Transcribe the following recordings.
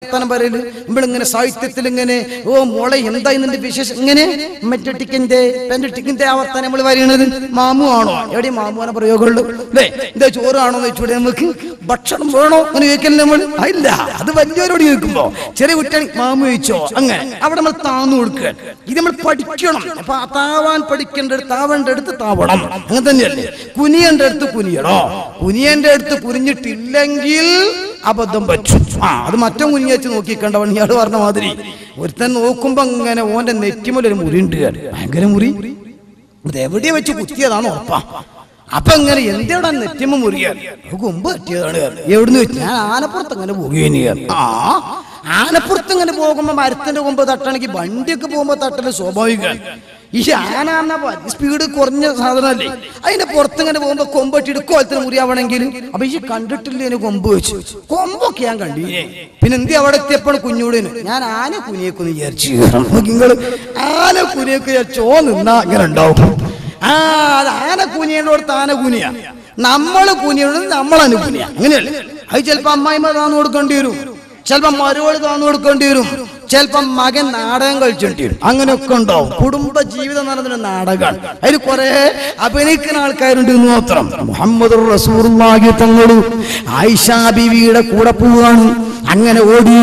പറയല് നമ്മളിങ്ങനെ സാഹിത്യത്തിൽ ഇങ്ങനെ ഓ മോളെ എന്താ ഇതിന്റെ വിശേഷം ഇങ്ങനെ മെറ്റട്ടിക്കിന്റെ പെൻറ്റിക്കിന്റെ ആവർത്തനം നമ്മൾ പറയണത് മാമു ആണോ എവിടെ മാമുവാനെ പ്രയോഗമുള്ളൂ അല്ലേ എന്താ ചോറാണോ എന്ന് വെച്ചൂടെ നമുക്ക് ഭക്ഷണം വേണോ അങ്ങനെ ചോദിക്കല്ലേ നമ്മൾ ഇല്ല അത് വലിയവരോട് ചോദിക്കുമ്പോ ചെറിയ കുട്ടികൾ മാമു ചോദിച്ചോ അങ്ങനെ അവിടെ നമ്മൾ താന്നു കൊടുക്കുക ഇത് നമ്മൾ പഠിക്കണം അപ്പൊ താവാൻ താവേണ്ട അടുത്ത് താവണം അങ്ങനെ തന്നെയല്ലേ കുനിയേണ്ട അടുത്ത് കുനിയണോ കുനിയേണ്ട അടുത്ത് കുനിഞ്ഞിട്ടില്ലെങ്കിൽ അബദ്ധം പറ്റും അത് മറ്റോ കുഞ്ഞു വെച്ച് നോക്കിക്കണ്ടവൻ ഇയാൾ പറഞ്ഞ മാതിരി ഒരുത്തൻ നോക്കുമ്പോ അങ്ങനെ ഓന്റെ നെറ്റിമൊരു മുറി ഉണ്ട് ഭയങ്കര മുറി എവിടെ വെച്ച് കുത്തിയതാന്ന് ഉറപ്പാ അപ്പൊ ഇങ്ങനെ എന്തെവിടെ നെറ്റിമ മുറിയാൻ കൊമ്പ് പറ്റിയതാണ് എവിടുന്ന് വെച്ച് ഞാൻ ആനപ്പുറത്ത് അങ്ങനെ പോകുകയാണ് ആനപ്പുറത്ത് ഇങ്ങനെ പോകുമ്പോ മരത്തിന്റെ കൊമ്പ് തട്ടണമെങ്കിൽ വണ്ടിയൊക്കെ പോകുമ്പോ തട്ടല് സ്വാഭാവികമാണ് ഈ ആന സ്പീഡ് കുറഞ്ഞ സാധനമല്ലേ അതിന്റെ പുറത്തിങ്ങനെ പോകുമ്പോ കൊമ്പട്ടിട്ട് കോലത്തിന് മുറിയാവണമെങ്കിൽ അപ്പൊ ഈ കണ്ടിട്ടില്ല അതിന് കൊമ്പ് വെച്ച് കൊമ്പൊക്കെ ഞാൻ കണ്ടില്ലേ പിന്നെ എന്തി അവിടെ എത്തിയപ്പോൾ കുഞ്ഞൂടിന് ഞാൻ ആന കുനിയേക്കൊന്ന് വിചാരിച്ചു നിങ്ങള് ആന കുനിയേക്ക് വിചാരിച്ചോ നിന്നാ അങ്ങനെ ഉണ്ടാവും അത് ആന കുനിയേണ്ടോടത്ത് ആന കുനിയ നമ്മള് കുനിയോട് നമ്മളാണ് കുനിയ അങ്ങനെയല്ലേ അത് ചിലപ്പോ അമ്മായിമ്മ താന്ന് കൊടുക്കേണ്ടി വരും ചിലപ്പോ മരുവള് താന്ന് കൊടുക്കേണ്ടി വരും ചിലപ്പം മകൻ നാടകം കളിച്ചോണ്ടി വരും അങ്ങനെയൊക്കെ ഉണ്ടാവും കുടുംബ ജീവിതം എന്ന് പറയുന്ന നാടകമാണ് അതിൽ കുറെ അഭിനയിക്കുന്ന ആൾക്കാരുണ്ട് എന്ന് മാത്രം മുഹമ്മദ് റസൂലുള്ളാഹി തങ്ങൾ ആയിഷാ ബീവിയുടെ കൂടെ പോവാണ് അങ്ങനെ ഓടി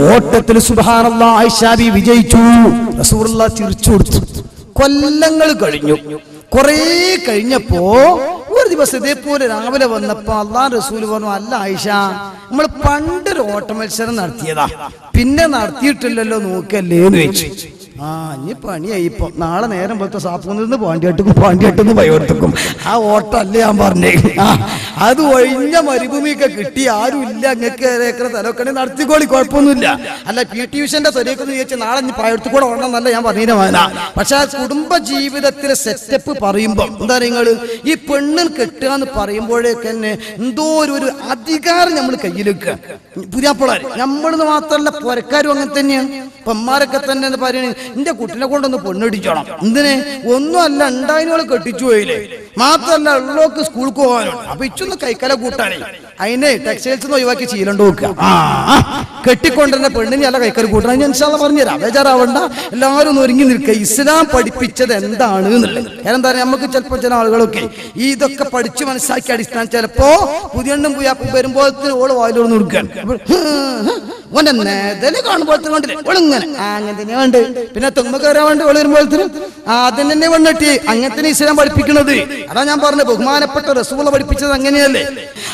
ഓട്ടത്തിൽ സുബ്ഹാനല്ലാഹ് ആയിഷാ ബീവി വിജയിച്ചു റസൂലുള്ളാഹി ചിരിച്ചു കൊടുത്തു കൊല്ലങ്ങൾ കഴിഞ്ഞു കുറെ കഴിഞ്ഞപ്പോ ഒരു ദിവസം ഇതേപോലെ രാവിലെ വന്നപ്പോ അല്ലാഹു റസൂൽ പറഞ്ഞു അല്ല ആയിഷ നമ്മൾ പണ്ടൊരു ഓട്ട മത്സരം നടത്തിയതാ പിന്നെ നടത്തിയിട്ടില്ലല്ലോ നോക്കല്ലേ എന്ന് വെച്ചു ഇനി പണിയായി ഇപ്പൊ നാളെ നേരം പോലത്തെ സാപ്പൂന്ന് പാണ്ടിയാട്ടും പയോർത്തുക്കും ആ ഓട്ടം അല്ലേ ഞാൻ പറഞ്ഞേ അത് ഒഴിഞ്ഞ മരുഭൂമിയൊക്കെ കിട്ടി ആരും ഇല്ല അങ്ങക്ക് ഏക്കർ തലക്കണി നടത്തിക്കോളി കുഴപ്പമൊന്നുമില്ല അല്ല PT ഉഷന്റെ തൊരേക്കെന്ന് ചോദിച്ചാൽ നാളെ ഇനി പയോർത്ത് കൂടെ ഓടണമെന്നല്ല ഞാൻ പറഞ്ഞ മാന പക്ഷെ ആ കുടുംബ ജീവിതത്തിലെ സെറ്റപ്പ് പറയുമ്പോ എന്താ നിങ്ങള് ഈ പെണ്ണിന് കെട്ടുക എന്ന് പറയുമ്പോഴേക്ക് തന്നെ എന്തോ ഒരു അധികാരം നമ്മൾ കയ്യിലെക്കുക പുരാപ്പിളാർ നമ്മളെന്ന് മാത്രമല്ല പുരക്കാരും അങ്ങനെ തന്നെയാണ് പെന്മാരൊക്കെ തന്നെ എന്ന് പറയുന്നത് എന്റെ കുട്ടിനെ കൊണ്ടൊന്ന് പെണ്ണിടിച്ചോണം എന്തിനെ ഒന്നും അല്ല ഉണ്ടായതിനോട് കെട്ടിച്ചു പോയില്ലേ മാത്രല്ല ഉള്ളോക്ക് സ്കൂൾക്ക് പോകാനുണ്ട് അപ്പൊ ഇച്ചൊന്ന് കൈക്കല കൂട്ടാനേ അതിനെ ടെക്സ്റ്റൈൽസ് ഒഴിവാക്കി ചീലണ്ട് നോക്കുക കെട്ടിക്കൊണ്ടിരുന്ന പെണ്ണിനെ അല്ല കൈക്കല കൂട്ടണം ഞാൻ ഇൻഷാല്ലാ പറഞ്ഞുതരാം ബേജാറാവണ്ട എല്ലാവരും ഒന്ന് ഒരുങ്ങി നിൽക്കുക ഇസ്ലാം പഠിപ്പിച്ചത് എന്താണ് എന്നുള്ളത് എന്താ നമുക്ക് ചിലപ്പോൾ ചില ആളുകളൊക്കെ ഈ ഇതൊക്കെ പഠിച്ചു മനസ്സിലാക്കി അടിസ്ഥാനം ചിലപ്പോ പുതിയണ്ണും പുയ്യാപ്പും വരുമ്പോഴത്തിന് ഓള് വായിലോട് കൊടുക്കാൻ ഓന്റെ നേതല് കാണുമ്പോഴത്തെ കണ്ടില്ലേ ഓളിങ്ങനെ അങ്ങനെ തന്നെ വേണ്ട പിന്നെ തുമ്പ കയറാൻ വേണ്ടി ഓള് വരുമ്പോഴത്തേനും അതിന് തന്നെ വന്നിട്ട് അങ്ങനെ തന്നെ ഇസ്ലാം പഠിപ്പിക്കുന്നത് അതാ ഞാൻ പറഞ്ഞത് ബഹുമാനപ്പെട്ട റസൂല പഠിപ്പിച്ചത് അങ്ങനെയല്ലേ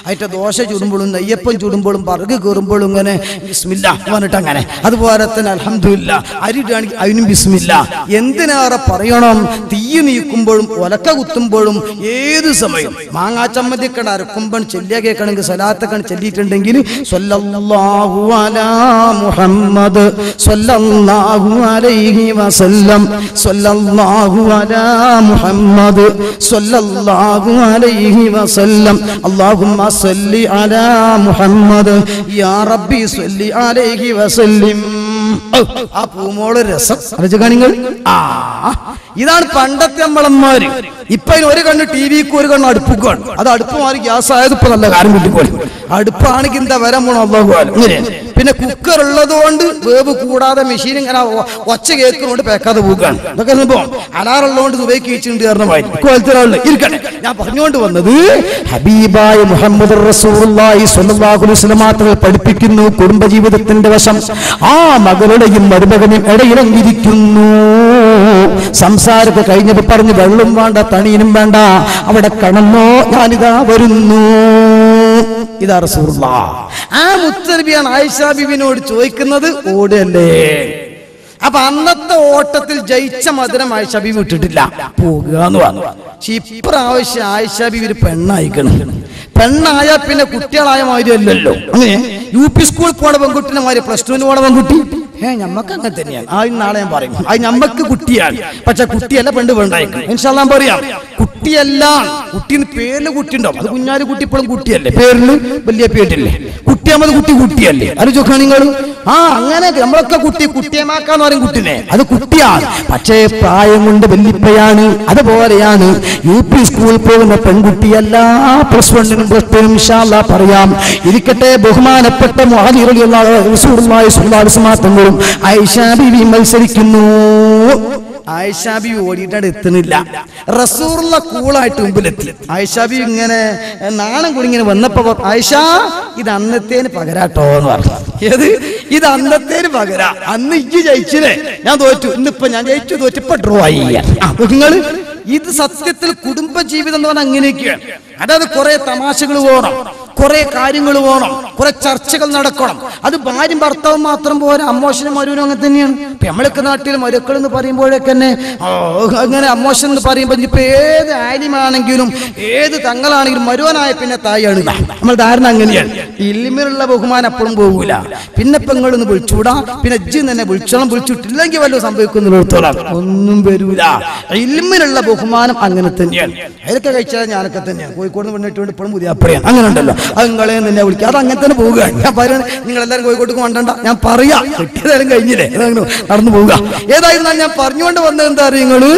അതിന്റെ ദോശ ചുടുമ്പോഴും നെയ്യപ്പം ചുടുമ്പോഴും പറക് കയറുമ്പോഴും ഇങ്ങനെ ബിസ്മില്ലാ പറഞ്ഞിട്ട് അങ്ങനെ അതുപോലെ തന്നെ അൽഹംദുലില്ലാ അരിടാണെങ്കിൽ അതിനും ബിസ്മില്ലാ എന്തിനേറെ പറയണം തീ നീക്കുമ്പോഴും ഒലക്ക കുത്തുമ്പോഴും ഏത് സമയം മാങ്ങാ ചമ്മന്തിക്കട അരക്കുമ്പോൾ ചെല്ലിയ കേൾക്കണമെങ്കിൽ സലാത്തൊക്കെ ചെല്ലിയിട്ടുണ്ടെങ്കിൽ സ്വല്ലല്ലാഹു അലാ മുഹമ്മദ് സ്വല്ലല്ലാഹു അലൈഹി വസല്ലം സ്വല്ലല്ലാഹു അലാ മുഹമ്മദ് സ്വല്ലല്ലാഹു അലൈഹി വസല്ലം അല്ലാഹുമ്മ സ്വല്ലി അലാ മുഹമ്മദ് യാ റബ്ബി സ്വല്ലി അലൈഹി വസല്ലം ആ പൂമോള് രസം നിങ്ങൾ ഇതാണ് പണ്ടത്തെ നമ്മളന്മാര് ഇപ്പൊ ഒരു കണ്ണ് ടിവിക്ക് ഒരു കണ്ണ് അടുപ്പുക്കാണ് അത് അടുപ്പ് മാറി ഗ്യാസ് ആയത് ഇപ്പൊ നല്ല കാര്യം കിട്ടിക്കോളി അടുപ്പാണെങ്കിൽ എന്താ വരാൻ പോണോ അങ്ങനെ പിന്നെ കുക്കർ ഉള്ളത് കൊണ്ട് വേവ് കൂടാതെ മെഷീൻ ഇങ്ങനെ ഒച്ച കേൾക്കുന്നോണ്ട് പേക്കാതെ പോവുകയാണ് ഇതൊക്കെ അനുഭവം അലാറുള്ളതുകൊണ്ട് സുബൈക്ക് വെച്ചിട്ടുണ്ട് കാരണം ഇരിക്കട്ടെ ഞാൻ പറഞ്ഞുകൊണ്ട് വന്നത് ഹബീബായ മുഹമ്മദ് റസൂലുള്ളാഹി സ്വല്ലല്ലാഹു അലൈഹി വസല്ലം തങ്ങൾ പഠിപ്പിക്കുന്നു കുടുംബജീവിതത്തിന്റെ വശം ആ മകളുടെയും മരുമകനും ഇടയിലങ്ങിരിക്കുന്നു സംസാരമൊക്കെ കഴിഞ്ഞപ്പോ പറഞ്ഞു വെള്ളം വേണ്ട തണിയനും വേണ്ട അവിടെ കടന്നോ ഞാനിതാ വരുന്നു ഇതാ റസൂലുള്ളാഹ് ആ മുത്തനബിയാണ് ആയിഷാ ബീവിനോട് ചോദിക്കുന്നത് ഓടല്ലേ അപ്പൊ അന്നത്തെ ഓട്ടത്തിൽ ജയിച്ച മധുരം ആയിഷാ ബീവി വിട്ടിട്ടില്ല പോകുക എന്ന് പറഞ്ഞു പക്ഷെ ഇപ്രാവശ്യം ആയിഷാ ബീവി ഒരു പെണ്ണായിക്കണം പെണ്ണായ പിന്നെ കുട്ടികളായ മാതിരി അല്ലല്ലോ അങ്ങനെ UP സ്കൂളിൽ പോണ പെൺകുട്ടിനെ മാതിരി +2 പോണ പെൺകുട്ടി ഞമ്മക്ക് അങ്ങനെ തന്നെയാണ് നാളെ ഞാൻ പറയും അത് ഞമ്മക്ക് കുട്ടിയാണ് പക്ഷെ കുട്ടിയല്ല പെണ്ണ് പെണ്ണായിക്കണം ഇൻഷാ അല്ലാഹ് പറയാം കുട്ടിയല്ല. കുട്ടിന് പേരില് കുട്ടിയുണ്ടാവും, അത് കുഞ്ഞാല് കുട്ടി ഇപ്പോഴും കുട്ടിയല്ലേ, പേരില് വലിയ പേരില്ലേ, കുട്ടിയാമത് കുട്ടിയല്ലേ, അത് ചോദിക്കണം നിങ്ങൾ. അങ്ങനെ നമ്മളൊക്കെ കുട്ടിയമാക്കാന്ന് പറയും കുട്ടിനെ, അത് കുട്ടിയാണ്, പക്ഷേ പ്രായം കൊണ്ട് വല്ലിപ്പയാണ്. അതുപോലെയാണ് UP സ്കൂളിൽ പോകുന്ന പെൺകുട്ടിയല്ല. +1 +2 ഇൻഷാ അല്ലാഹ് പറയാം. ഇരിക്കട്ടെ, ബഹുമാനപ്പെട്ട മുഅദ് റളിയല്ലാഹു റസൂലുള്ളാഹി സ്വല്ലല്ലാഹു അലൈഹി വസല്ലം തങ്ങളും ആയിഷ ബീവി മത്സരിക്കുന്നു. ആയിഷ ബീവി ഓടിയിട്ടാണ് എത്തുന്നില്ല, റസൂലുള്ള കൂളായിട്ട് മുമ്പിലെത്തി. ആയിഷ ബീവി ഇങ്ങനെ നാണം കൂടി ഇങ്ങനെ വന്നപ്പോ ആയിഷ ഇത് അന്നത്തേന് പകരാട്ടോ എന്ന് പറഞ്ഞു. ഏത് ഇത് അന്നത്തേന് പകരാ, അന്ന് ഇജ്ജ് ജയിച്ചില്ലേ, ഞാൻ തോറ്റു, ഇന്നിപ്പോ ഞാൻ ജയിച്ചു, തോറ്റു, ഇപ്പൊ ഡ്രോ ആയി. നിങ്ങള് ഇത് സത്യത്തിൽ കുടുംബജീവിതം എന്ന് പറഞ്ഞാൽ അങ്ങനെയൊക്കെയാണ്. അതായത് കുറെ തമാശകൾ വേണം, കുറെ കാര്യങ്ങൾ വേണം, കുറെ ചർച്ചകൾ നടക്കണം. അത് ഭാര്യയും ഭർത്താവും മാത്രം പോരാ, അമ്മോശനും മരുവനും അങ്ങനെ തന്നെയാണ്. ഇപ്പൊ നമ്മളൊക്കെ നാട്ടിൽ മരുക്കൾ എന്ന് പറയുമ്പോഴൊക്കെ തന്നെ അങ്ങനെ അമ്മോശൻ എന്ന് പറയുമ്പോൾ ഇപ്പൊ ഏത് ആലിമാണെങ്കിലും ഏത് തങ്ങളാണെങ്കിലും മരുവനായ പിന്നെ തായാണ് നമ്മൾ ധാരണ അങ്ങനെയാണ്. ഇൽമിലുള്ള ബഹുമാനം അപ്പോഴും പോകൂല. പിന്നെ പെങ്ങളൊന്ന് വിളിച്ചൂടാ, പിന്നെ ഇജ്ജ് തന്നെ വിളിച്ചോളം, വിളിച്ചിട്ടില്ലെങ്കിൽ വല്ലതും സംഭവിക്കുന്നിടത്തോളം ഒന്നും വരൂല. ഇൽമിലുള്ള ബഹുമാനം അങ്ങനെ തന്നെയാണ്. അതൊക്കെ കഴിച്ചാൽ ഞാനൊക്കെ തന്നെയാണ്. കോഴിക്കോട് പെണ്ണിട്ടുകൊണ്ട് ഇപ്പോഴും പുതിയ അപ്പറയാണ്, അങ്ങനെ ഉണ്ടല്ലോ, അത് നിങ്ങളെ നിന്നെ വിളിക്കുക, അത് അങ്ങനെ തന്നെ പോവുക. ഞാൻ പറയുന്നത് നിങ്ങളെല്ലാവരും കോഴിക്കോട്ടേക്ക് കൊണ്ടണ്ട, ഞാൻ പറയാം, കിട്ടിയതായാലും കഴിഞ്ഞില്ലേ, അതങ്ങനെ നടന്നു പോവുക. ഏതായിരുന്നാൽ ഞാൻ പറഞ്ഞുകൊണ്ട് വന്നത് എന്താ നിങ്ങള്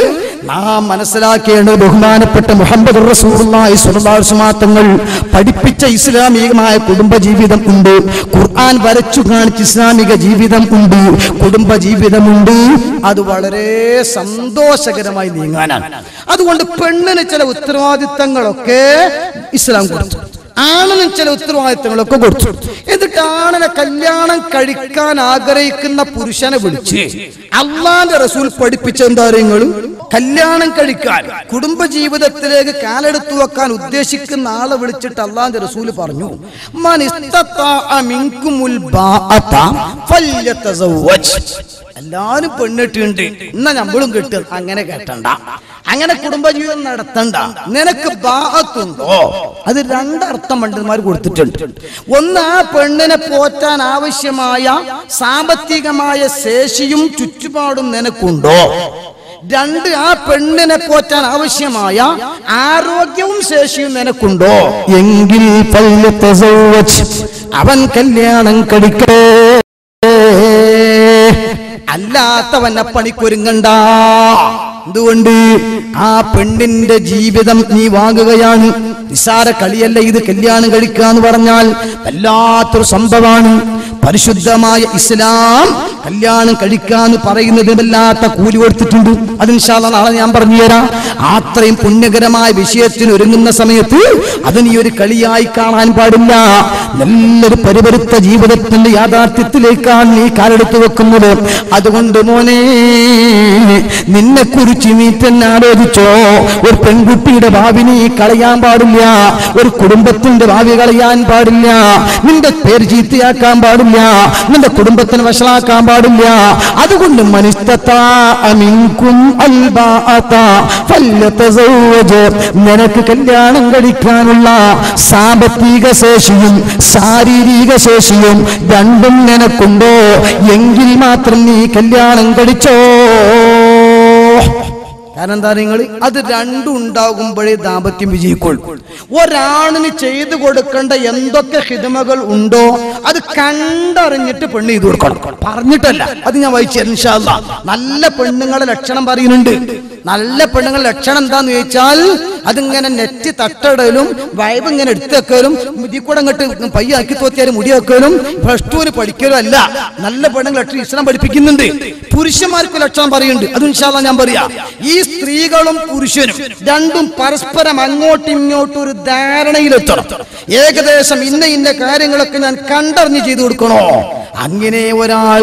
നാം മനസ്സിലാക്കേണ്ടത്, ബഹുമാനപ്പെട്ട മുഹമ്മദ് റസൂലുള്ളാഹി സ്വല്ലല്ലാഹു അലൈഹി വസല്ലം തങ്ങൾ പഠിപ്പിച്ച ഇസ്ലാമികമായ കുടുംബജീവിതം ഉണ്ട്. ഖുർആൻ വരച്ചു കാണിച്ച ഇസ്ലാമിക ജീവിതം ഉണ്ട്, കുടുംബ ജീവിതമുണ്ട്. അത് വളരെ സന്തോഷകരമായി നീങ്ങാനാണ്. അതുകൊണ്ട് പെണ്ണിന് ചില ഉത്തരവാദിത്തങ്ങളൊക്കെ ഇസ്ലാം കൊടുത്തു, ആണിനും ചില ഉത്തരവാദിത്തങ്ങളൊക്കെ കൊടുത്തു. എന്നിട്ട് ആണിനെ കല്യാണം കഴിക്കാൻ ആഗ്രഹിക്കുന്ന പുരുഷനെ വിളിച്ച് അള്ളാന്റെ റസൂൽ പഠിപ്പിച്ച എന്താ കാര്യങ്ങളും, കല്യാണം കഴിക്കാൻ കുടുംബജീവിതത്തിലേക്ക് കാലെടുത്തു വെക്കാൻ ഉദ്ദേശിക്കുന്ന ആളെ വിളിച്ചിട്ട് അള്ളാന്റെ റസൂൽ പറഞ്ഞു, മൻ ഇസ്തതാഅ മിൻകുമുൽ ബാഅത ഫല്യതസവ്വജ്. എല്ലാരും പെണ്ണിട്ടുണ്ട്, എന്നാ നമ്മളും കിട്ടും, അങ്ങനെ കേട്ടണ്ട, അങ്ങനെ കുടുംബജീവിതം നടത്തണ്ട, നിനക്ക് ബാഅത്തുണ്ടോ? അത് രണ്ടർത്ഥം പണ്ഡിതന്മാർ കൊടുത്തിട്ടുണ്ട്. ഒന്ന്, ആ പെണ്ണിനെ പോറ്റാൻ ആവശ്യമായ സാമ്പത്തികമായ ശേഷിയും ചുറ്റുപാടും നിനക്കുണ്ടോ? രണ്ട്, ആ പെണ്ണിനെ പോറ്റാൻ ആവശ്യമായ ആരോഗ്യവും ശേഷിയും നിനക്കുണ്ടോ? എങ്കിൽ അവൻ കല്യാണം കഴിക്കേ, അല്ലാത്തവനെ പണിക്കൊരുങ്ങണ്ട. എന്തുകൊണ്ട്? ആ പെണ്ണിന്റെ ജീവിതം നീ വാങ്ങുകയാണ്. നിസാര കളിയല്ല ഇത്. കല്യാണം കഴിക്കാന്ന് പറഞ്ഞാൽ വല്ലാത്തൊരു സംഭവമാണ്. പരിശുദ്ധമായ ഇസ്ലാം കല്യാണം കഴിക്കാന്ന് പറയുന്നത് വല്ലാത്ത കൂലി കൊടുത്തിട്ടുണ്ട്. അത് ഇൻഷാ അല്ലാഹ് നാളെ ഞാൻ പറഞ്ഞു തരാം. അത്രയും പുണ്യകരമായ വിഷയത്തിന് ഒരുങ്ങുന്ന സമയത്ത് അത് നീ ഒരു കളിയായി കാണാൻ പാടില്ല. നല്ലൊരു പരിപരുത്ത ജീവിതത്തിന്റെ യാഥാർത്ഥ്യത്തിലേക്കാണ് നീ കാലെടുത്തു വെക്കുന്നത്. അതുകൊണ്ട് മോനെ, നിന്നെ കുറിച്ച് നീ തന്നെ ആലോചിച്ചോ. ഒരു പെൺകുട്ടിയുടെ ഭാവി നീ കളയാൻ പാടില്ല, ഒരു കുടുംബത്തിന്റെ ഭാവി കളയാൻ പാടില്ല, നിന്റെ പേര് ചീത്തയാക്കാൻ പാടില്ല, നിന്റെ കുടുംബത്തിന് വഷളാക്കാൻ പാടില്ല. അതുകൊണ്ട് നിനക്ക് കല്യാണം കഴിക്കാനുള്ള സാമ്പത്തിക ശേഷിയും ശാരീരിക ശേഷിയും രണ്ടും നിനക്കുണ്ടോ? എങ്കിൽ മാത്രം നീ കല്യാണം കഴിച്ചോ. കാരണം എന്താ, നിങ്ങൾ അത് രണ്ടും ഉണ്ടാകുമ്പോഴേ ദാമ്പത്യം വിജയിക്കുള്ളൂ. ഒരാണിന് ചെയ്തു കൊടുക്കേണ്ട എന്തൊക്കെ ഹിദമകൾ ഉണ്ടോ അത് കണ്ടറിഞ്ഞിട്ട് പെണ്ണ് ചെയ്തു കൊടുക്കണം, പറഞ്ഞിട്ടല്ല. അത് ഞാൻ വായിച്ചു ഇൻഷാ അല്ലാഹ്. നല്ല പെണ്ണുങ്ങളുടെ ലക്ഷണം പറയുന്നുണ്ട്. നല്ല പെണ്ണുങ്ങളുടെ ലക്ഷണം എന്താന്ന് ചോദിച്ചാൽ, അതിങ്ങനെ നെറ്റ് തട്ടടലും വയബ് ഇങ്ങനെ എടുത്തേക്കലും മുടി കൂടെ അങ്ങോട്ട് പയ്യാക്കി തോത്തിയാലും മുടി വെക്കലും +2 പഠിക്കലും അല്ല. നല്ല പെണ്ണുങ്ങൾ ലക്ഷണം ഇസ്ലാം പഠിപ്പിക്കുന്നുണ്ട്. പുരുഷന്മാർക്ക് ലക്ഷണം പറയുന്നുണ്ട്. അത് ഇൻഷാ അല്ലാഹ് ഞാൻ പറയാം. ഈ സ്ത്രീകളും പുരുഷനും രണ്ടും പരസ്പരം അങ്ങോട്ടും ഇങ്ങോട്ടും ഒരു ധാരണയിലെത്തണം. ഏകദേശം ഇന്ന കാര്യങ്ങളൊക്കെ ഞാൻ കണ്ടറിഞ്ഞ് ചെയ്തു കൊടുക്കണോ. അങ്ങനെ ഒരാൾ